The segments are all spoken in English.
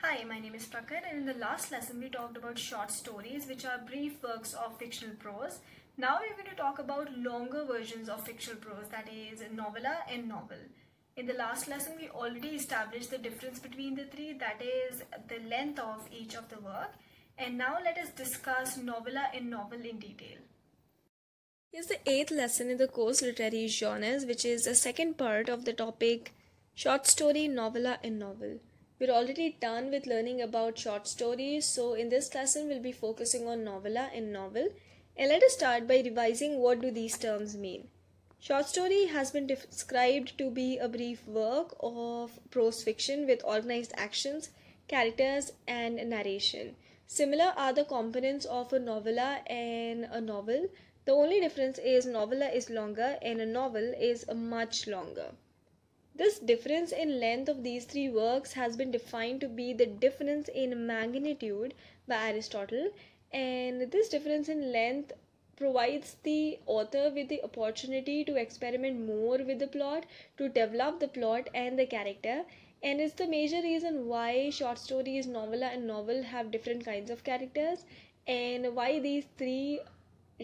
Hi, my name is Prakhar, and in the last lesson we talked about short stories, which are brief works of fictional prose. Now we're going to talk about longer versions of fictional prose, that is novella and novel. In the last lesson we already established the difference between the three, that is the length of each of the work. And now let us discuss novella and novel in detail. Here's the 8th lesson in the course Literary Genres, which is the second part of the topic short story, novella and novel. We're already done with learning about short stories, so in this lesson we'll be focusing on novella and novel. And let us start by revising what do these terms mean. Short story has been described to be a brief work of prose fiction with organized actions, characters and narration. Similar are the components of a novella and a novel. The only difference is novella is longer and a novel is much longer. This difference in length of these three works has been defined to be the difference in magnitude by Aristotle, and this difference in length provides the author with the opportunity to experiment more with the plot, to develop the plot and the character, and is the major reason why short stories, novella and novel have different kinds of characters, and why these three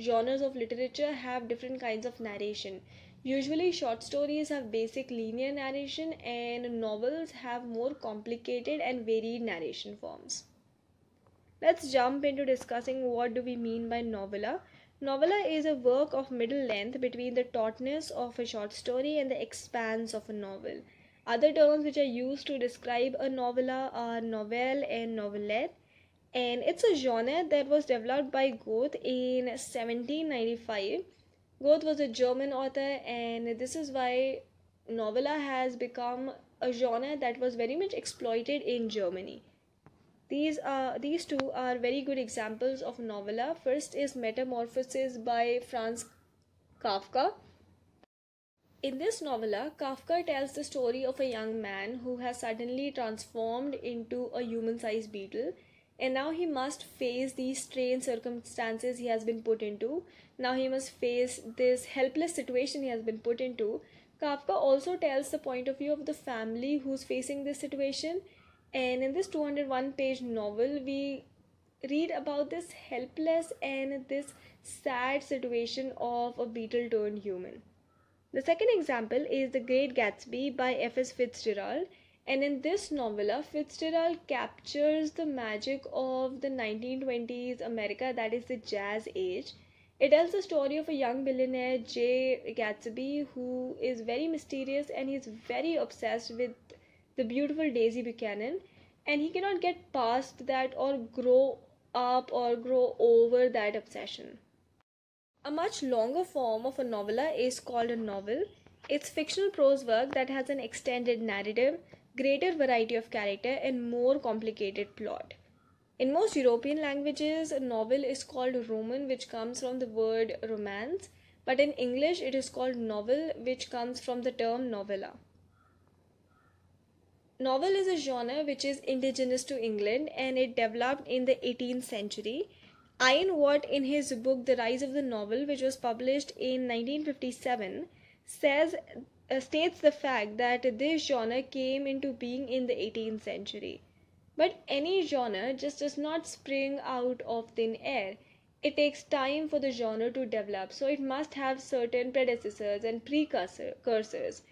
genres of literature have different kinds of narration. Usually short stories have basic linear narration and novels have more complicated and varied narration forms. Let's jump into discussing what do we mean by novella. Novella is a work of middle length between the tautness of a short story and the expanse of a novel. Other terms which are used to describe a novella are novelle and novelette, and it's a genre that was developed by Goethe in 1795. Goethe was a German author, and this is why novella has become a genre that was very much exploited in Germany. These two are very good examples of novella. First is Metamorphosis by Franz Kafka. In this novella, Kafka tells the story of a young man who has suddenly transformed into a human-sized beetle, and now he must face these strange circumstances he has been put into. Now he must face this helpless situation he has been put into. Kafka also tells the point of view of the family who's facing this situation, and in this 201-page novel we read about this helpless and this sad situation of a beetle turned human. The second example is The Great Gatsby by F.S. Fitzgerald. And in this novella, Fitzgerald captures the magic of the 1920s America, that is the jazz age. It tells the story of a young billionaire, J. Gatsby, who is very mysterious and he's very obsessed with the beautiful Daisy Buchanan, and he cannot get past that or grow up or grow over that obsession. A much longer form of a novella is called a novel. It's fictional prose work that has an extended narrative, greater variety of character and more complicated plot. In most European languages, a novel is called Roman, which comes from the word romance, but in English it is called novel, which comes from the term novella. Novel is a genre which is indigenous to England and it developed in the 18th century. Ian Watt, in his book The Rise of the Novel, which was published in 1957, states the fact that this genre came into being in the 18th century. But any genre just does not spring out of thin air. It takes time for the genre to develop, so it must have certain predecessors and precursors.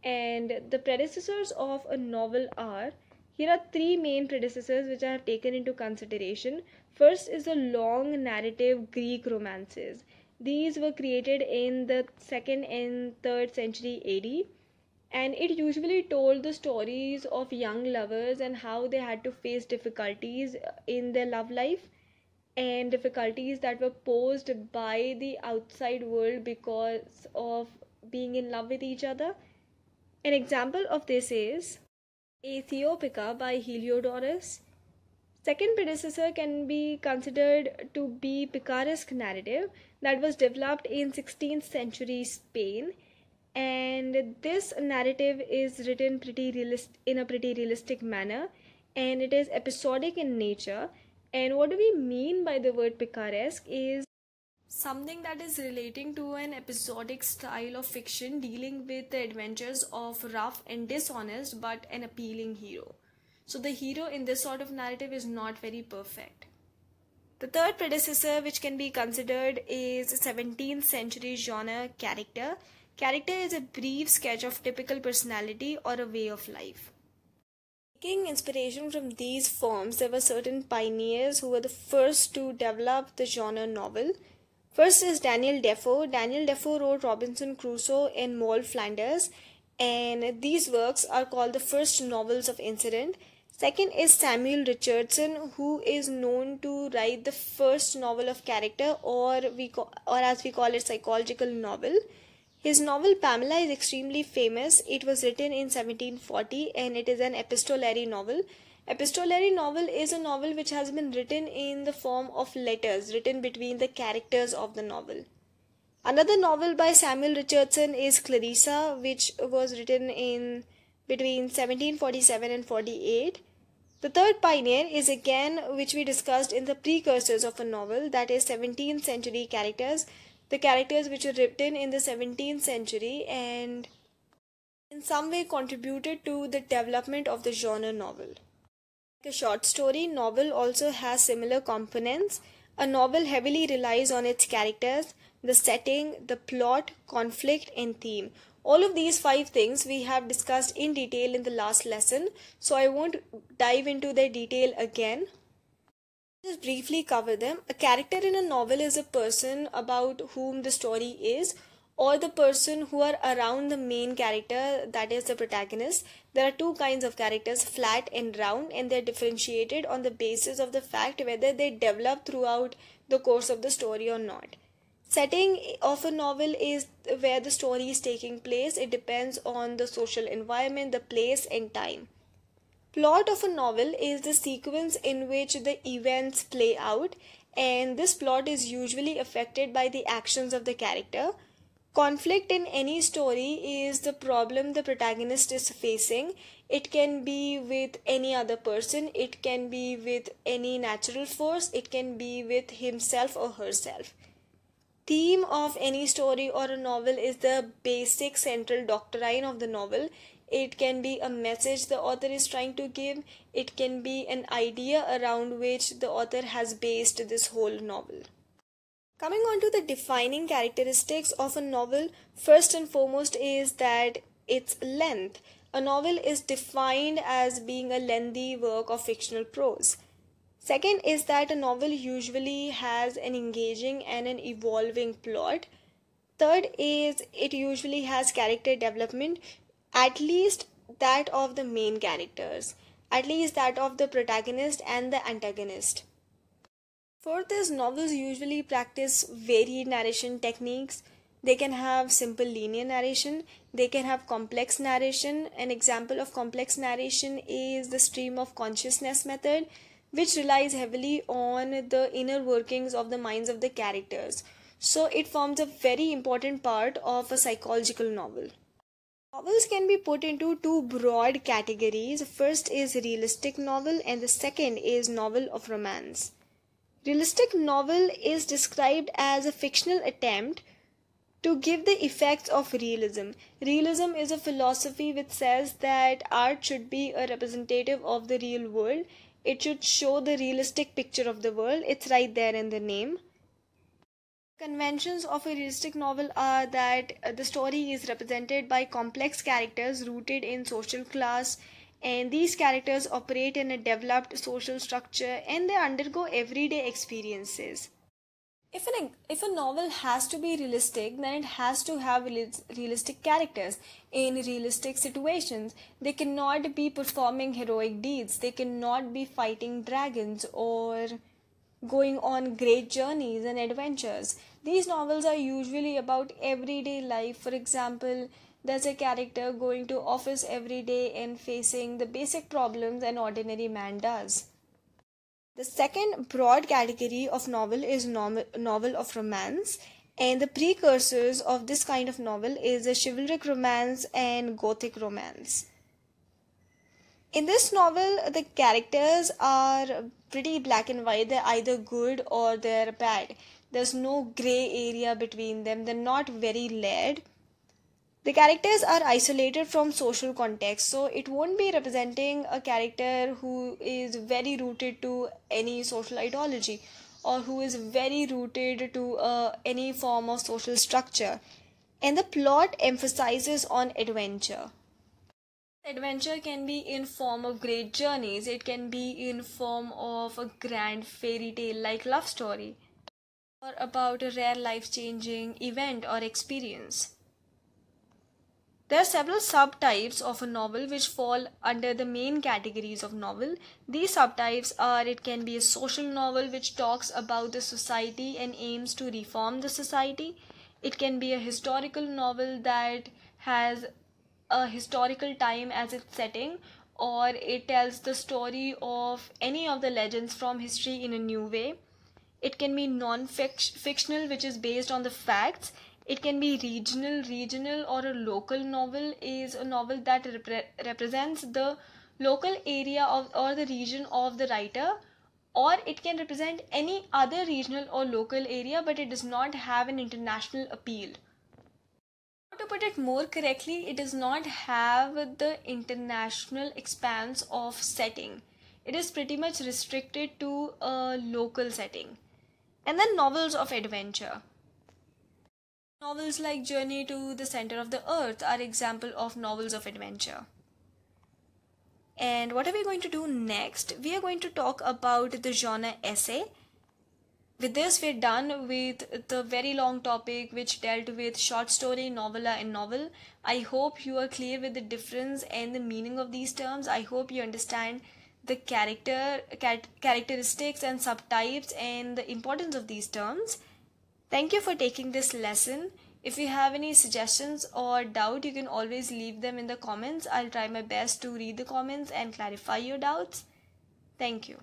And the predecessors of a novel are, here are three main predecessors which I have taken into consideration. First is the long narrative Greek romances. These were created in the 2nd and 3rd century AD, and it usually told the stories of young lovers and how they had to face difficulties in their love life and difficulties that were posed by the outside world because of being in love with each other. An example of this is Aethiopica by Heliodorus. Second predecessor can be considered to be picaresque narrative that was developed in 16th century Spain, and this narrative is written in a pretty realistic manner, and it is episodic in nature. And what do we mean by the word picaresque is something that is relating to an episodic style of fiction dealing with the adventures of rough and dishonest but an appealing hero. So the hero in this sort of narrative is not very perfect. The third predecessor which can be considered is 17th century genre character. Character is a brief sketch of typical personality or a way of life. Taking inspiration from these forms, there were certain pioneers who were the first to develop the genre novel. First is Daniel Defoe. Daniel Defoe wrote Robinson Crusoe and Moll Flanders, and these works are called the first novels of incident. Second is Samuel Richardson, who is known to write the first novel of character, or as we call it, psychological novel. His novel Pamela is extremely famous. It was written in 1740 and it is an epistolary novel. Epistolary novel is a novel which has been written in the form of letters written between the characters of the novel. Another novel by Samuel Richardson is Clarissa, which was written in between 1747 and 48. The third pioneer is again which we discussed in the precursors of a novel, that is 17th century characters. The characters which were written in the 17th century and in some way contributed to the development of the genre novel. Like a short story, novel also has similar components. A novel heavily relies on its characters, the setting, the plot, conflict, and theme. All of these 5 things we have discussed in detail in the last lesson, so I won't dive into their detail again. Just briefly cover them. A character in a novel is a person about whom the story is, or the person who are around the main character, that is the protagonist. There are 2 kinds of characters, flat and round, and they're differentiated on the basis of the fact whether they develop throughout the course of the story or not. Setting of a novel is where the story is taking place. It depends on the social environment, the place and time. Plot of a novel is the sequence in which the events play out, and this plot is usually affected by the actions of the character. Conflict in any story is the problem the protagonist is facing. It can be with any other person, it can be with any natural force, it can be with himself or herself. Theme of any story or a novel is the basic central doctrine of the novel. It can be a message the author is trying to give. It can be an idea around which the author has based this whole novel. Coming on to the defining characteristics of a novel, first and foremost is that its length. A novel is defined as being a lengthy work of fictional prose. Second is that a novel usually has an engaging and an evolving plot. Third is it usually has character development, at least that of the main characters, at least that of the protagonist and the antagonist. Fourth is novels usually practice varied narration techniques. They can have simple linear narration, they can have complex narration. An example of complex narration is the stream of consciousness method, which relies heavily on the inner workings of the minds of the characters. So it forms a very important part of a psychological novel. Novels can be put into 2 broad categories. First is realistic novel and the second is novel of romance. Realistic novel is described as a fictional attempt to give the effects of realism. Realism is a philosophy which says that art should be a representative of the real world. It should show the realistic picture of the world. It's right there in the name. Conventions of a realistic novel are that the story is represented by complex characters rooted in social class, and these characters operate in a developed social structure and they undergo everyday experiences. If a novel has to be realistic, then it has to have realistic characters in realistic situations. They cannot be performing heroic deeds, they cannot be fighting dragons or going on great journeys and adventures. These novels are usually about everyday life. For example, there's a character going to office every day and facing the basic problems an ordinary man does. The second broad category of novel is novel of romance, and the precursors of this kind of novel is a chivalric romance and gothic romance. In this novel, the characters are pretty black and white. They're either good or they're bad. There's no gray area between them. They're not very layered. The characters are isolated from social context, so it won't be representing a character who is very rooted to any social ideology or who is very rooted to any form of social structure. And the plot emphasizes on adventure. Adventure can be in form of great journeys, it can be in form of a grand fairy tale like love story, or about a rare life-changing event or experience. There are several subtypes of a novel which fall under the main categories of novel. These subtypes are: it can be a social novel which talks about the society and aims to reform the society. It can be a historical novel that has a historical time as its setting, or it tells the story of any of the legends from history in a new way. It can be non-fictional, which is based on the facts. It can be regional, or a local novel is a novel that represents the local area of or the region of the writer, or it can represent any other regional or local area, but it does not have an international appeal. To put it more correctly, it does not have the international expanse of setting. It is pretty much restricted to a local setting. And then novels of adventure. Novels like Journey to the Center of the Earth are example of novels of adventure. And what are we going to do next? We are going to talk about the genre essay. With this, we're done with the very long topic which dealt with short story, novella, and novel. I hope you are clear with the difference and the meaning of these terms. I hope you understand the characteristics and subtypes and the importance of these terms. Thank you for taking this lesson. If you have any suggestions or doubt, you can always leave them in the comments. I'll try my best to read the comments and clarify your doubts. Thank you.